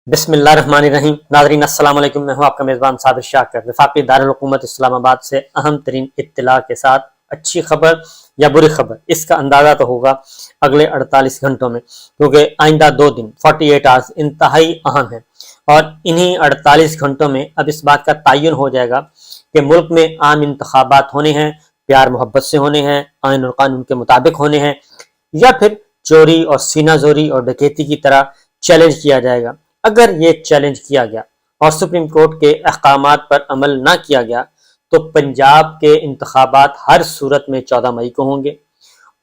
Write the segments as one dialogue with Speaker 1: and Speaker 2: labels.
Speaker 1: बिस्मिल्लाहिर्रहमानिर्रहीम। नाज़रीन अस्सलाम वालेकुम। मैं हूं आपका मेज़बान साबिर शाकिर। वफाकी दारुल हुकूमत इस्लामाबाद से अहम तरीन इत्तला के साथ अच्छी खबर या बुरी खबर, इसका अंदाज़ा तो होगा अगले 48 घंटों में, क्योंकि आइंदा 2 दिन 48 आवर्स इंतहाई अहम है। और इन्हीं 48 घंटों में अब इस बात का तयन हो जाएगा कि मुल्क में आम इंतखाबात होने हैं, प्यार मोहब्बत से होने हैं, आइन और कानून के मुताबिक होने हैं, या फिर चोरी और सीना जोरी और डकैती की तरह चैलेंज किया जाएगा। अगर ये चैलेंज किया गया और सुप्रीम कोर्ट के अहकामात पर अमल ना किया गया तो पंजाब के इंतखाबात हर सूरत में 14 मई को होंगे।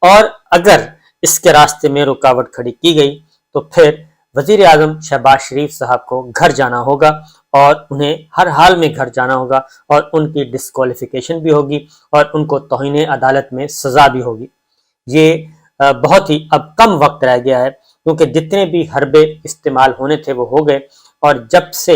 Speaker 1: और अगर इसके रास्ते में रुकावट खड़ी की गई तो फिर वजीर आजम शहबाज शरीफ साहब को घर जाना होगा और उन्हें हर हाल में घर जाना होगा और उनकी डिस्क्वालिफिकेशन भी होगी और उनको तौहीन अदालत में सजा भी होगी। ये बहुत ही अब कम वक्त रह गया है, क्योंकि जितने भी हरबे इस्तेमाल होने थे वो हो गए। और जब से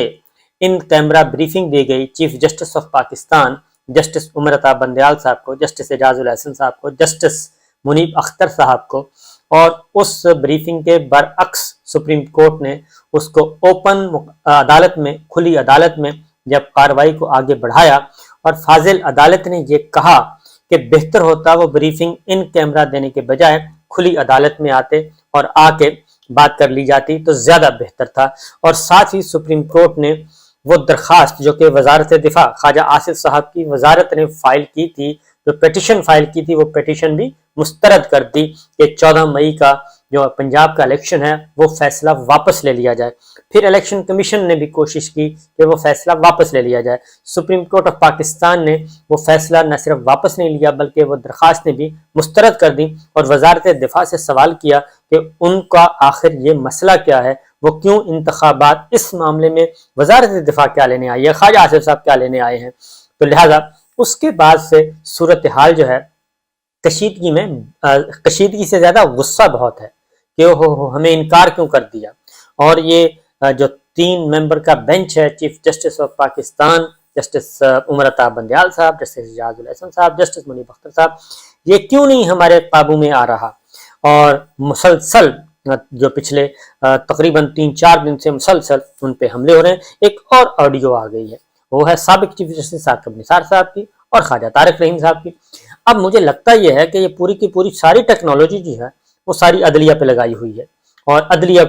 Speaker 1: इन कैमरा ब्रीफिंग दी गई chief justice of Pakistan justice Umar Ata Bandial साहब को, जस्टिस एजाजुल हसन साहब को, जस्टिस मुनीब अख्तर साहब को, और उस ब्रीफिंग के बरअक्स सुप्रीम कोर्ट ने उसको ओपन अदालत में, खुली अदालत में जब कार्रवाई को आगे बढ़ाया और फाजिल अदालत ने ये कहा कि बेहतर होता वो ब्रीफिंग इन कैमरा देने के बजाय खुली अदालत में आते और आके बात कर ली जाती तो ज्यादा बेहतर था। और साथ ही सुप्रीम कोर्ट ने वो दरखास्त जो कि वजारत दिफा ख्वाजा आसिफ साहब की वजारत ने फाइल की थी, जो पिटिशन फाइल की थी, वो पिटिशन भी मुस्तरद कर दी कि 14 मई का जो पंजाब का इलेक्शन है वो फैसला वापस ले लिया जाए। फिर इलेक्शन कमीशन ने भी कोशिश की कि वो फैसला वापस ले लिया जाए। सुप्रीम कोर्ट ऑफ पाकिस्तान ने वो फैसला न सिर्फ वापस नहीं लिया बल्कि वो दरखास्तें भी मुस्तरद कर दी और वजारत दिफा से सवाल किया कि उनका आखिर ये मसला क्या है, वो क्यों इंतखाबात इस मामले में वजारत दिफा क्या लेने आई है, ख्वाजा आसिफ साहब क्या लेने आए हैं। तो लिहाजा उसके बाद से सूरत हाल जो है कशीदगी में, कशीदगी से ज्यादा गुस्सा बहुत है कि हो हमें इनकार क्यों कर दिया। और ये जो 3 मेंबर का बेंच है, chief justice of Pakistan justice Umar Ata Bandial साहब, जस्टिस एजाजुल हसन साहब, जस्टिस मुनीब अख्तर साहब, ये क्यों नहीं हमारे काबू में आ रहा। और मुसलसल जो पिछले तकरीबन 3-4 दिन से मुसलसल उन पे हमले हो रहे हैं। एक और ऑडियो आ गई है, वो है साबिक चीफ जस्टिस साकिब निसार साहब की और ख्वाजा तारिक रहीम साहब की। अब मुझे लगता यह है कि ये पूरी की पूरी सारी टेक्नोलॉजी जो है वो सारी अदलिया पे लगाई हुई है और अदलिया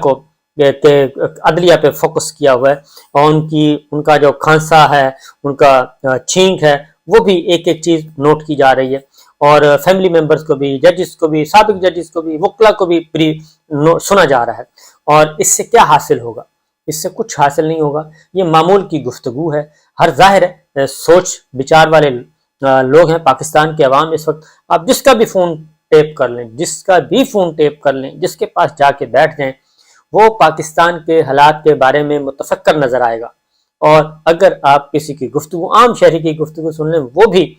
Speaker 1: पे फोकस किया हुआ है। और उनका जो खांसा है, उनका छींक है, वो भी एक एक चीज नोट की जा रही है। और फैमिली मेंबर्स को भी, जजेस को भी, साबिक जजेस को भी, वकला को भी सुना जा रहा है। और इससे क्या हासिल होगा? इससे कुछ हासिल नहीं होगा। ये मामूल की गुफ्तगू है। हर जाहिर है सोच विचार वाले लोग हैं पाकिस्तान के अवाम इस वक्त। आप जिसका भी फोन टेप कर लें, जिसके पास जाके बैठ जाएं, वो पाकिस्तान के हालात के बारे में मुतफक्कर नजर आएगा। और अगर आप किसी की गुफ्तगू, आम शहरी की गुफ्तगू सुन लें, वो भी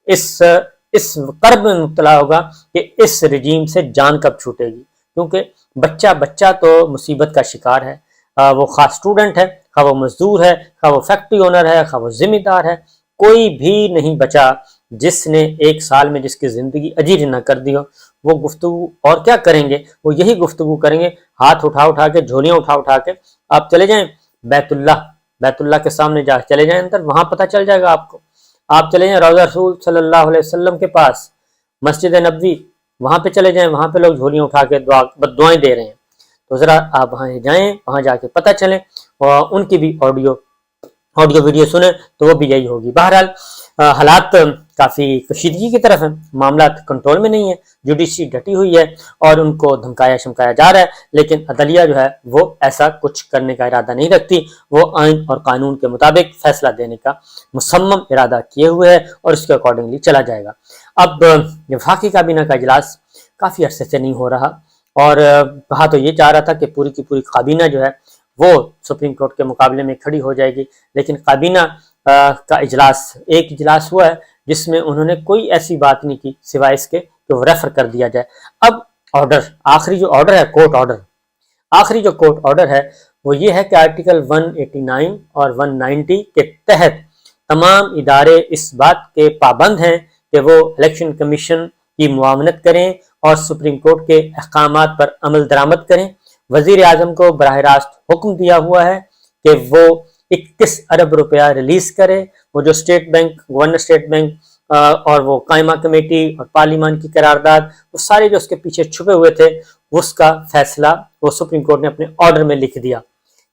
Speaker 1: इस कर्ब में मुब्तला होगा कि इस रजीम से जान कब छूटेगी। क्योंकि बच्चा तो मुसीबत का शिकार है, वो खास स्टूडेंट है, खा वो मजदूर है, खा वो फैक्ट्री ओनर है, खा वो जिम्मेदार है, कोई भी नहीं बचा जिसने 1 साल में जिसकी जिंदगी अजीर न कर दी हो। वो गुफ्तगू और क्या करेंगे? वो यही गुफ्तगू करेंगे, हाथ उठा के, झोलियां उठा के आप चले जाएं बैतुल्लाह के सामने जा चले जाएं अंदर, वहां पता चल जाएगा आपको। आप चले जाएं रौज़ा रसूल सल्लल्लाहु अलैहि वसल्लम के पास, मस्जिद नबवी, वहां पे चले जाएं, वहां पे लोग झोलियां उठा के दुआएं दे रहे हैं। तो जरा आप वहां जाएं, वहां जाके पता चले और उनकी भी ऑडियो वीडियो सुने तो वो भी यही होगी। बहरहाल हालात काफी कशीदगी की तरफ है, मामला कंट्रोल में नहीं है, जुडिशरी डटी हुई है और उनको धमकाया शमकाया जा रहा है। लेकिन अदलिया जो है वो ऐसा कुछ करने का इरादा नहीं रखती, वो आइन और कानून के मुताबिक फैसला देने का मुसम्मम इरादा किए हुए है और उसके अकॉर्डिंगली चला जाएगा। अब वफाकी काबीना का इजलास काफी अरसे से नहीं हो रहा और कहा तो ये चाह रहा था कि पूरी की पूरी काबीना जो है वो सुप्रीम कोर्ट के मुकाबले में खड़ी हो जाएगी। लेकिन काबीना का एक इजलास हुआ है जिसमें उन्होंने कोई ऐसी बात नहीं की सिवाय इसके कि वो रेफर कर दिया जाए। अब आखिरी जो ऑर्डर है, आखिरी जो कोर्ट ऑर्डर है वो ये है कि आर्टिकल 189 और 190 के तहत तमाम इदारे इस बात के पाबंद हैं कि वो इलेक्शन कमीशन की मुआवनत करें और सुप्रीम कोर्ट के अहकामात पर अमल दरामद करें। वजीर आजम को बराह रास्त हुक्म दिया हुआ है कि वो 21 अरब रुपया रिलीज करे। वो जो state bank, governor state bank और वो कायमा कमेटी और पार्लियामान की करारदाद, वो सारे जो उसके पीछे छुपे हुए थे, उसका फैसला वो सुप्रीम कोर्ट ने अपने ऑर्डर में लिख दिया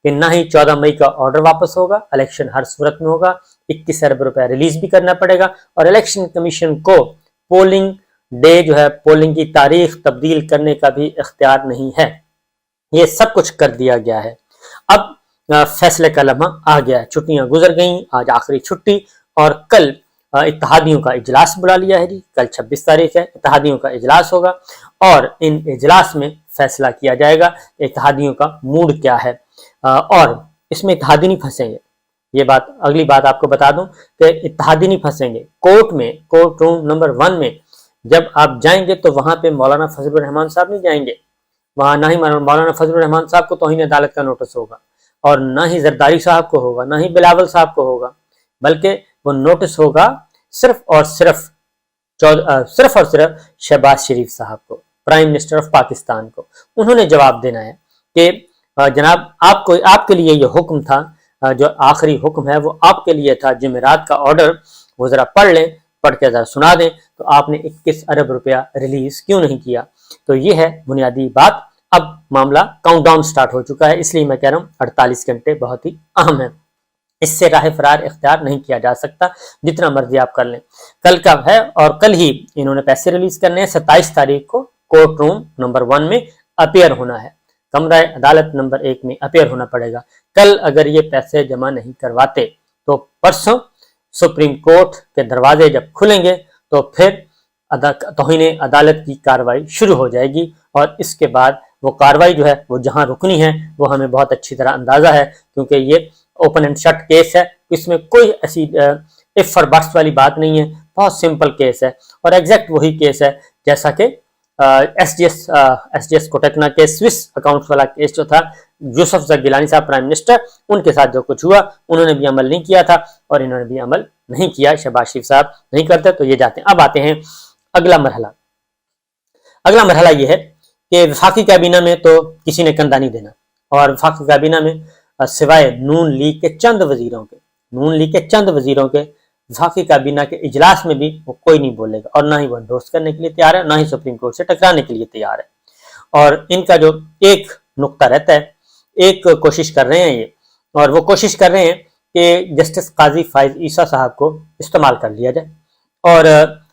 Speaker 1: कि ना ही 14 मई का ऑर्डर वापस होगा, इलेक्शन हर सूरत में होगा, 21 अरब रुपया रिलीज भी करना पड़ेगा, और इलेक्शन कमीशन को पोलिंग डे जो है, पोलिंग की तारीख तब्दील करने का भी इख्तियार नहीं है। ये सब कुछ कर दिया गया है। अब फैसले का लम्हा आ गया है, छुट्टियां गुजर गई, आज आखिरी छुट्टी, और कल इत्तेहादियों का इजलास बुला लिया है जी। कल 26 तारीख है, इत्तेहादियों का इजलास होगा और इन इजलास में फैसला किया जाएगा इत्तेहादियों का मूड क्या है। और इसमें इत्तेहादी नहीं फंसेंगे, ये बात अगली बात आपको बता दूं कि इत्तेहादी नहीं फंसेंगे। कोर्ट में, कोर्ट रूम नंबर 1 में जब आप जाएंगे तो वहां पे मौलाना फजलुर रहमान साहब नहीं जाएंगे, वहां ना ही मौलाना फजलुर रहमान साहब को तौहीन अदालत का नोटिस होगा, और ना ही जरदारी साहब को होगा, ना ही बिलावल साहब को होगा, बल्कि वो नोटिस होगा सिर्फ और सिर्फ शहबाज शरीफ साहब को, प्राइम मिनिस्टर ऑफ पाकिस्तान को। उन्होंने जवाब देना है कि जनाब आपको, आपके लिए ये हुक्म था, जो आखिरी हुक्म है वो आपके लिए था, जुमेरात का ऑर्डर वो जरा पढ़ लें, पढ़ के जरा सुना दें, तो आपने 21 अरब रुपया रिलीज क्यों नहीं किया। तो ये है बुनियादी बात। अब मामला काउंटडाउन स्टार्ट हो चुका है, इसलिए मैं कह रहा हूँ 48 घंटे बहुत ही अहम है। इससे राह फरार इख्तियार नहीं किया जा सकता, जितना मर्जी आप कर लें। कल का है और कल ही इन्होंने पैसे रिलीज करने हैं। 27 तारीख को कोर्ट रूम नंबर 1 में अपियर होना है, कमरा अदालत नंबर 1 में अपियर होना पड़ेगा। कल अगर ये पैसे जमा नहीं करवाते तो परसों सुप्रीम कोर्ट के दरवाजे जब खुलेंगे तो फिर तौहीन अदालत की कार्रवाई शुरू हो जाएगी, और इसके बाद वो कार्रवाई जो है वो जहां रुकनी है वो हमें बहुत अच्छी तरह अंदाजा है, क्योंकि ये ओपन एंड शट केस है, इसमें कोई ऐसी इफ और बट्स वाली बात नहीं है, बहुत सिंपल केस है, और एग्जैक्ट वही केस है जैसा कि एसडीएस कोटकना के स्विस अकाउंट्स वाला केस जो था, यूसुफ जक गिलानी साहब प्राइम मिनिस्टर, उनके साथ जो कुछ हुआ उन्होंने भी अमल नहीं किया था और इन्होंने भी अमल नहीं किया, शहबाज शरीफ साहब नहीं करते तो ये जाते हैं। अब आते हैं अगला मरहला। अगला मरहला ये है कि वफाकी कैबिना में तो किसी ने कंधा नहीं देना, और वफाकी कैबिना में सिवाय नून लीग के चंद वजीरों के वफाकी काबीना के इजलास में भी वो कोई नहीं बोलेगा, और ना ही वो एंडोर्स करने के लिए तैयार है, ना ही सुप्रीम कोर्ट से टकराने के लिए तैयार है। और इनका जो एक नुक्ता रहता है, एक कोशिश कर रहे हैं ये, और वो कोशिश कर रहे हैं कि जस्टिस काजी फाइज ईसा साहब को इस्तेमाल कर लिया जाए, और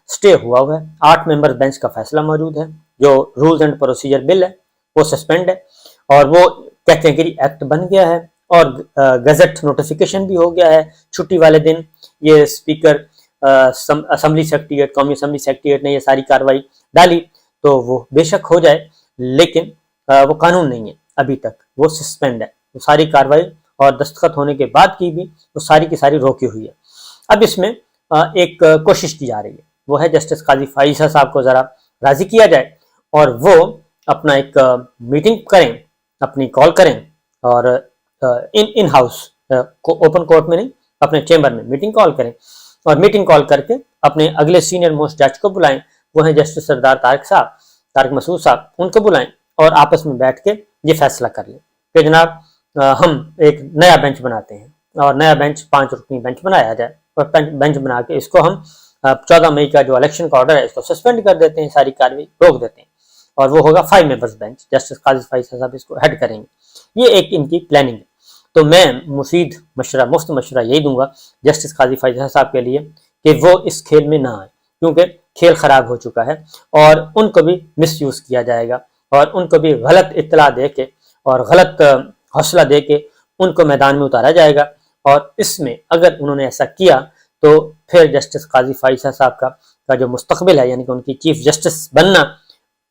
Speaker 1: स्टे हुआ है। 8 मेंबर बेंच का फैसला मौजूद है, जो रूल्स एंड प्रोसीजर बिल है वो सस्पेंड है, और वो कैटेगरी एक्ट बन गया है, और गजट नोटिफिकेशन भी हो गया है। छुट्टी वाले दिन ये स्पीकर असेंबली सेक्रेटरीट, कौमी असेंबली सेक्रेटरीट ने ये सारी कार्रवाई डाली, तो वो बेशक हो जाए, लेकिन वो कानून नहीं है अभी तक, वो सस्पेंड है। वो सारी कार्रवाई और दस्तखत होने के बाद की भी वो सारी की सारी रोकी हुई है। अब इसमें एक कोशिश की जा रही है, वो है जस्टिस काजी फाइजा साहब को जरा राजी किया जाए, और वो अपना एक मीटिंग करें, अपनी कॉल करें, और इन हाउस ओपन कोर्ट में नहीं, अपने चेंबर में मीटिंग कॉल करें, और मीटिंग कॉल करके अपने अगले सीनियर मोस्ट जज को बुलाएं, वो है जस्टिस सरदार तारिक मसूद साहब, उनको बुलाएं, और आपस में बैठ के ये फैसला कर लें कि जनाब हम एक नया बेंच बनाते हैं, और नया बेंच 5 रुकनी बेंच बनाया जाए, और बेंच बना के इसको हम 14 मई का जो इलेक्शन का ऑर्डर है इसको सस्पेंड कर देते हैं, सारी कार्रवाई रोक देते हैं, और वो होगा 5 मेंबर्स बेंच, जस्टिस काजी फाइजा साहब इसको हेड करेंगे। ये एक इनकी प्लानिंग है। तो मैं मुफीद मशवरा, मुफ्त मशवरा यही दूंगा जस्टिस काजी फाइजा साहब के लिए कि वो इस खेल में ना आए, क्योंकि खेल खराब हो चुका है, और उनको भी मिसयूज किया जाएगा, और उनको भी गलत इत्तला दे के और गलत हौसला दे के उनको मैदान में उतारा जाएगा, और इसमें अगर उन्होंने ऐसा किया तो फिर जस्टिस काजी फाइजा साहब का जो मुस्तकबिल है, यानी कि उनकी चीफ जस्टिस बनना,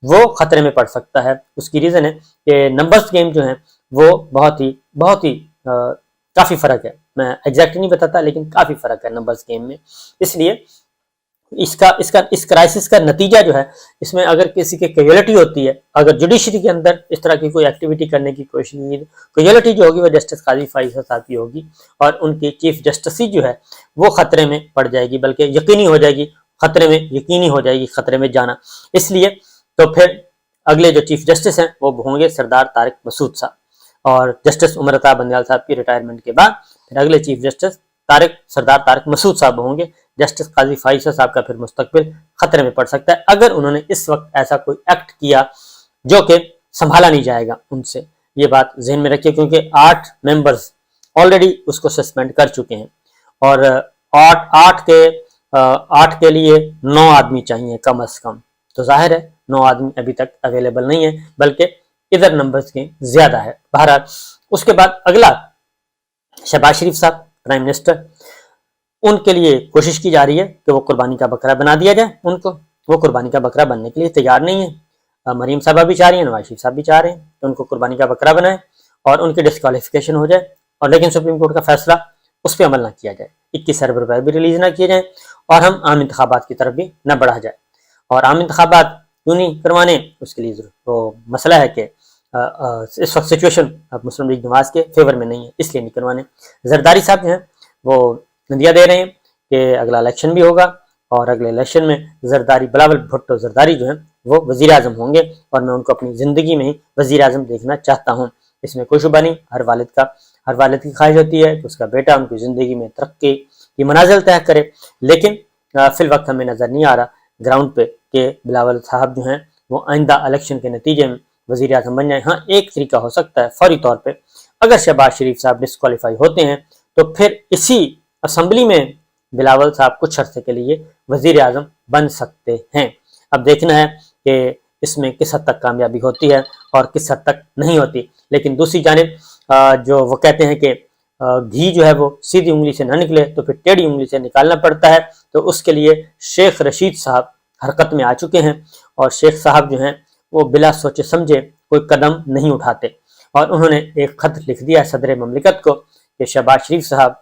Speaker 1: वो खतरे में पड़ सकता है। उसकी रीज़न है कि नंबर्स गेम जो है वो बहुत ही काफ़ी फ़र्क है, मैं एग्जैक्ट नहीं बताता लेकिन काफ़ी फ़र्क है नंबर्स गेम में। इसलिए इस क्राइसिस का नतीजा जो है, इसमें अगर किसी की कैजुअलिटी होती है, अगर जुडिशरी के अंदर इस तरह की कोई एक्टिविटी करने की कोशिश की, कैजुअलिटी जो होगी वो जस्टिस काजी फाइजा साहब की होगी, और उनकी चीफ जस्टिस जो है वो खतरे में पड़ जाएगी, बल्कि यकीनी हो जाएगी खतरे में जाना। इसलिए तो फिर अगले जो चीफ जस्टिस हैं वो होंगे सरदार तारिक मसूद साहब, और जस्टिस उमर अता बंदयाल साहब की रिटायरमेंट के बाद फिर अगले चीफ जस्टिस सरदार तारिक मसूद साहब होंगे। जस्टिस काजी फाइसा साहब का फिर मुस्तकबिल खतरे में पड़ सकता है अगर उन्होंने इस वक्त ऐसा कोई एक्ट किया जो कि संभाला नहीं जाएगा उनसे। ये बात ज़हन में रखिए, क्योंकि 8 मेंबर्स ऑलरेडी उसको सस्पेंड कर चुके हैं, और 8 के लिए 9 आदमी चाहिए कम से कम। तो जाहिर है 9 आदमी अभी तक अवेलेबल नहीं है, बल्कि इधर नंबर्स के ज्यादा है। बहरहाल उसके बाद अगला शहबाज शरीफ साहब प्राइम मिनिस्टर, उनके लिए कोशिश की जा रही है कि वो कुर्बानी का बकरा बना दिया जाए उनको। वो कुर्बानी का बकरा बनने के लिए तैयार नहीं है। मरीम साहबा भी चाह रही है, नवाज शरीफ साहब भी चाह रहे हैं कि उनको कुर्बानी का बकरा बनाए और उनकी डिस्क्वालिफिकेशन हो जाए, और लेकिन सुप्रीम कोर्ट का फैसला उस पर अमल ना किया जाए, 21 अरब रुपए भी रिलीज ना किए जाए, और हम आम इंतखाबात की तरफ भी न बढ़ा जाए। और आम इंतखाबात क्यों नहीं करवाने, उसके लिए वो मसला है कि इस वक्त सिचुएशन मुस्लिम लीग नवाज के फेवर में नहीं है, इसलिए नहीं करवाने। जरदारी साहब जो हैं वो नदिया दे रहे हैं कि अगला इलेक्शन भी होगा, और अगले इलेक्शन में जरदारी बिलावल भुट्टो जरदारी जो हैं वो वजीर आजम होंगे, और मैं उनको अपनी ज़िंदगी में ही वजीर आजम देखना चाहता हूँ। इसमें कोई शुबा नहीं। हर वालिद की ख्वाहिश होती है कि उसका बेटा उनकी ज़िंदगी में तरक्की की मनाजिल तय करे, लेकिन फिल वक्त हमें नज़र नहीं आ रहा ग्राउंड पे कि बिलावल साहब जो हैं वो आइंदा इलेक्शन के नतीजे में वजीर आजम बन जाए। हाँ, एक तरीका हो सकता है फौरी तौर पर, अगर शहबाज शरीफ साहब डिस्क्वालीफाई होते हैं तो फिर इसी असम्बली में बिलावल साहब कुछ अरसे के लिए वजीर आजम बन सकते हैं। अब देखना है कि इसमें किस हद तक कामयाबी होती है और किस हद तक नहीं होती। लेकिन दूसरी जानिब जो वो कहते हैं कि घी जो है वो सीधी उंगली से ना निकले तो फिर टेढ़ी उंगली से निकालना पड़ता है, तो उसके लिए शेख रशीद साहब हरकत में आ चुके हैं, और शेख साहब जो हैं वो बिला सोचे समझे कोई कदम नहीं उठाते, और उन्होंने एक खत लिख दिया सदर ममलिकत को कि शहबाज शरीफ साहब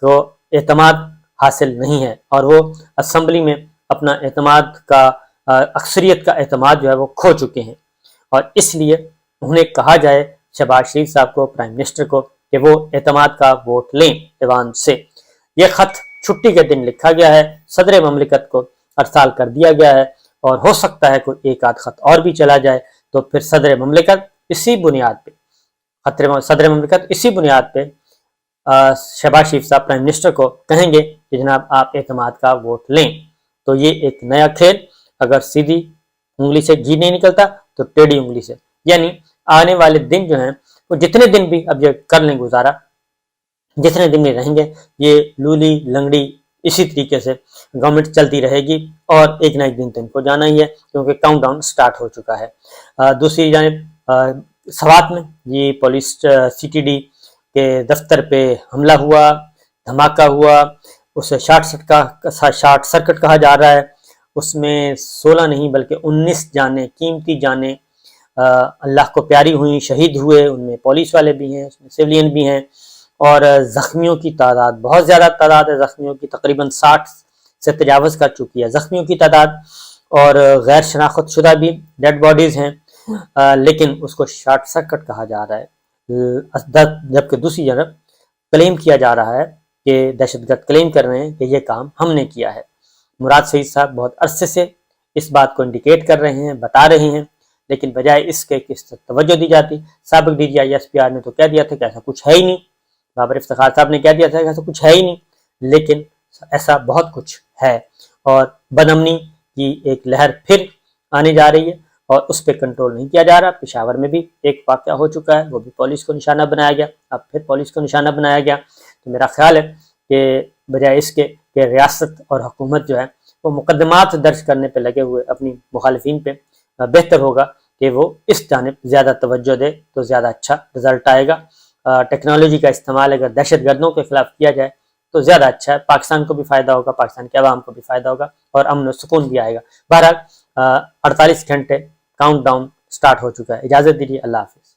Speaker 1: को एतमाद हासिल नहीं है, और वो असम्बली में अपना एतमाद का अक्सरियत का एतमाद जो है वो खो चुके हैं, और इसलिए उन्हें कहा जाए शहबाज शरीफ साहब को, प्राइम मिनिस्टर को, कि वो एतमाद का वोट लें ऐवान से। यह खत छुट्टी के दिन लिखा गया है, सदर ममलिकत को अरसाल कर दिया गया है, और हो सकता है कोई एक आध खत और भी चला जाए, तो फिर सदर ममलिकत इसी बुनियाद पे शहबाज शरीफ साहब प्राइम मिनिस्टर को कहेंगे कि जनाब आप एतमाद का वोट लें। तो ये एक नया खेल, अगर सीधी उंगली से घी नहीं निकलता तो टेढ़ी उंगली से, यानी आने वाले दिन जो हैं वो जितने दिन भी अब ये कर लें गुजारा, जितने दिन में रहेंगे ये लूली लंगड़ी इसी तरीके से गवर्नमेंट चलती रहेगी, और एक ना एक दिन तो इनको जाना ही है, क्योंकि काउंटडाउन स्टार्ट हो चुका है। दूसरी जानिब सवात में ये पुलिस CTD के दफ्तर पे हमला हुआ, धमाका हुआ, उसे शॉर्ट सर्किट कहा जा रहा है। उसमें 16 नहीं बल्कि 19 जाने, कीमती जाने अल्लाह को प्यारी हुई, शहीद हुए। उनमें पुलिस वाले भी हैं, उसमें सिविलियन भी हैं, और ज़ख्मियों की तादाद बहुत ज़्यादा तादाद है। ज़ख्मियों की तकरीबन 60 से तजावज़ कर चुकी है ज़ख्मियों की तादाद, और गैर शनाख्त शुदा भी डेड बॉडीज़ हैं, लेकिन उसको शॉर्ट सर्किट कहा जा रहा है, जबकि दूसरी तरफ क्लेम किया जा रहा है कि दहशतगर्द क्लेम कर रहे हैं कि ये काम हमने किया है। मुराद सईद साहब बहुत अरसे से इस बात को इंडिकेट कर रहे हैं, बता रहे हैं, लेकिन बजाय इसके किस तवज्जो दी जाती। साबिक DGI SPR ने तो कह दिया था कि ऐसा कुछ है ही नहीं, बाबर इफ्तिखार साहब ने कह दिया था कि ऐसा कुछ है ही नहीं, लेकिन ऐसा बहुत कुछ है, और बदअमनी की एक लहर फिर आने जा रही है, और उस पर कंट्रोल नहीं किया जा रहा। पेशावर में भी एक वाक़या हो चुका है, वो भी पुलिस को निशाना बनाया गया, अब फिर पुलिस को निशाना बनाया गया। तो मेरा ख्याल है कि बजाय इसके कि रियासत और हुकूमत जो है वो मुकदमात दर्ज करने पे लगे हुए अपनी मुखालिफिन पे, बेहतर होगा कि वो इस जानिब ज़्यादा तवज्जो दे, तो ज़्यादा अच्छा रिजल्ट आएगा। टेक्नोलॉजी का इस्तेमाल अगर दहशतगर्दों के खिलाफ किया जाए तो ज़्यादा अच्छा है, पाकिस्तान को भी फ़ायदा होगा, पाकिस्तान के अवाम को भी फ़ायदा होगा, और अमन और सुकून भी आएगा। बहरहाल 48 घंटे काउंटडाउन स्टार्ट हो चुका है। इजाज़त दीजिए, अल्लाह हाफिज़।